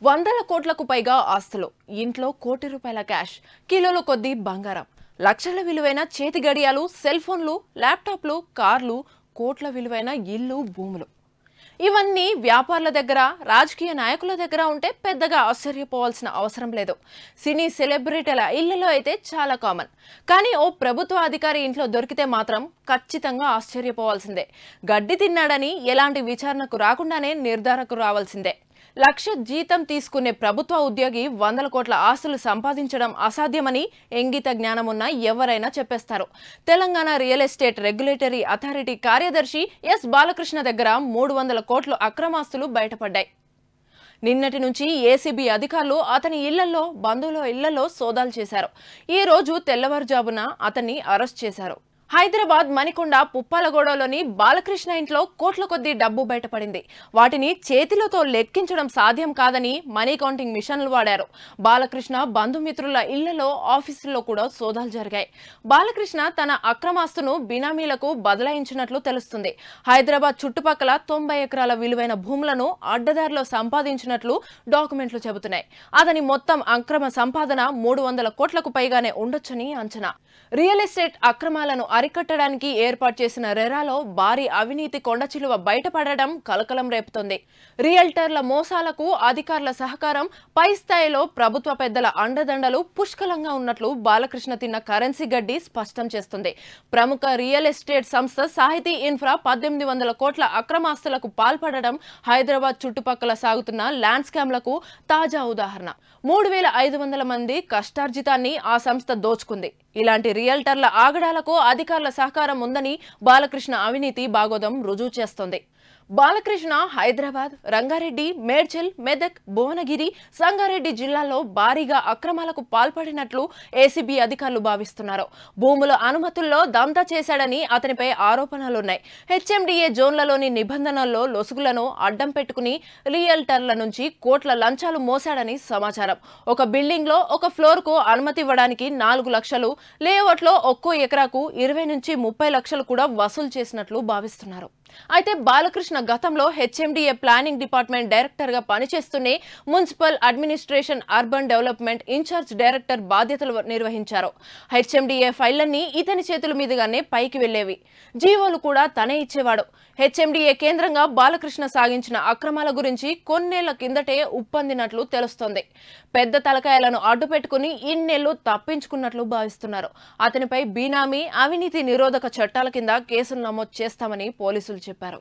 వందల కోట్లకు పైగా ఆస్తులు, ఇంట్లో కోటి రూపాయల క్యాష్, కిలోల కొద్దీ బంగారం, లక్షల విలువైన చేతి గడియాలు, సెల్ ఫోన్లు, ల్యాప్టాప్లు, కార్లు, కోట్ల విలువైన ఇల్లు, భూములు. ఇవన్నీ వ్యాపారుల దగ్గర, రాజకీయ నాయకుల దగ్గర ఉంటే పెద్దగా ఆశ్చర్యపోవాల్సిన అవసరం లేదు. సినీ సెలబ్రిటీల ఇళ్లలో అయితే చాలా కామన్. కానీ ఓ ప్రభుత్వ అధికారి ఇంట్లో దొరికితే మాత్రం ఖచ్చితంగా ఆశ్చర్యపోవాల్సిందే. గడ్డి తిన్నాడని ఎలాంటి విచారణకు రాకుండానే నిర్ధారణకు రావాల్సిందే. లక్ష జీతం తీసుకునే ప్రభుత్వ ఉద్యోగి వందల కోట్ల ఆస్తులు సంపాదించడం అసాధ్యమని ఇంగిత జ్ఞానమున్న ఎవరైనా చెప్పేస్తారు. Telangana real estate regulatory authority కార్యదర్శి ఎస్ బాలకృష్ణ దగ్గర 300 కోట్ల అక్రమాస్తులు బయటపడ్డాయి. నిన్నటి నుంచి ఏసీబీ అధికారులు అతని ఇళ్లలో, బంధువుల ఇళ్లలో సోదాలు చేశారు. ఈ రోజు తెల్లవారుజామున అతన్ని అరెస్ట్ చేశారు. హైదరాబాద్ మణికొండ పుప్పాలగూడలోని బాలకృష్ణ ఇంట్లో కోట్ల కొద్దీ డబ్బు బయటపడింది. వాటిని చేతిలతో లెక్కించడం సాధ్యం కాదని మనీ కౌంటింగ్ మిషన్లు వాడారు. బాలకృష్ణ బంధుమిత్రుల ఇళ్లలో, ఆఫీసుల్లో కూడా సోదాలు జరిగాయి. బాలకృష్ణ తన అక్రమాస్తును బినామీలకు బదలాయించినట్లు తెలుస్తుంది. హైదరాబాద్ చుట్టుపక్కల 90 ఎకరాల విలువైన భూములను అడ్డదారిలో సంపాదించినట్లు డాక్యుమెంట్లు చెబుతున్నాయి. అతని మొత్తం అక్రమ సంపాదన 300 కోట్లకు పైగానే ఉండొచ్చని అంచనా. రియల్ ఎస్టేట్ అక్రమాలను అరికట్టడానికి ఏర్పాటు చేసిన రెరాలో భారీ అవినీతి కొండచిలువ బయటపడడం కలకలం రేపుతోంది. రియల్టర్ల మోసాలకు అధికారుల సహకారం, పై స్థాయిలో ప్రభుత్వ పెద్దల అండదండలు పుష్కలంగా ఉన్నట్లు బాలకృష్ణ తిన్న కరెన్సీ గడ్డి స్పష్టం చేస్తుంది. ప్రముఖ రియల్ ఎస్టేట్ సంస్థ సాహితీ ఇన్ఫ్రా 1800 కోట్ల అక్రమాస్తులకు పాల్పడడం హైదరాబాద్ చుట్టుపక్కల సాగుతున్న ల్యాండ్ స్కామ్లకు తాజా ఉదాహరణ. 3500 మంది కష్టార్జితాన్ని ఆ సంస్థ దోచుకుంది. ఇలాంటి రియల్టర్ల ఆగడాలకు అధికారుల సహకారం ఉందని బాలకృష్ణ అవినీతి బాగోదం రుజువు చేస్తోంది. బాలకృష్ణ హైదరాబాద్, రంగారెడ్డి, మేడ్చల్, మెదక్, భువనగిరి, సంగారెడ్డి జిల్లాల్లో భారీగా అక్రమాలకు పాల్పడినట్లు ఏసీబీ అధికారులు భావిస్తున్నారు. భూముల అనుమతుల్లో దందా చేశాడని అతనిపై ఆరోపణలున్నాయి. హెచ్ఎండిఏ జోన్లలోని నిబంధనల్లో లొసుగులను అడ్డం పెట్టుకుని రియల్టర్ల నుంచి కోట్ల లంచాలు మోశాడని సమాచారం. ఒక బిల్డింగ్ లో ఒక ఫ్లోర్ కు అనుమతి ఇవ్వడానికి 4 లక్షలు, లేఅవుట్ లో ఒక్కో ఎకరాకు 20 నుంచి 30 లక్షలు కూడా వసూలు చేసినట్లు భావిస్తున్నారు. అయితే బాలకృష్ణ గతంలో హెచ్ఎండిఏ ప్లానింగ్ డిపార్ట్మెంట్ డైరెక్టర్ గా పనిచేస్తూనే municipal administration, urban development incharge director బాధ్యతలు నిర్వహించారు. హెచ్ఎండిఏ ఫైళ్లన్నీ ఇతని చేతుల మీదుగానే పైకి వెళ్లేవి. జీవోలు కూడా తనే ఇచ్చేవాడు. హెచ్ఎండిఏ కేంద్రంగా బాలకృష్ణ సాగించిన అక్రమాల గురించి కొన్నేళ్ల కిందటే ఉప్పొందినట్లు తెలుస్తోంది. పెద్ద తలకాయలను అడ్డుపెట్టుకుని ఇన్నేళ్లు తప్పించుకున్నట్లు భావిస్తున్నారు. అతనిపై బీనామీ, అవినీతి నిరోధక చట్టాల కింద కేసులు నమోదు చేస్తామని పోలీసులు చెప్పారు.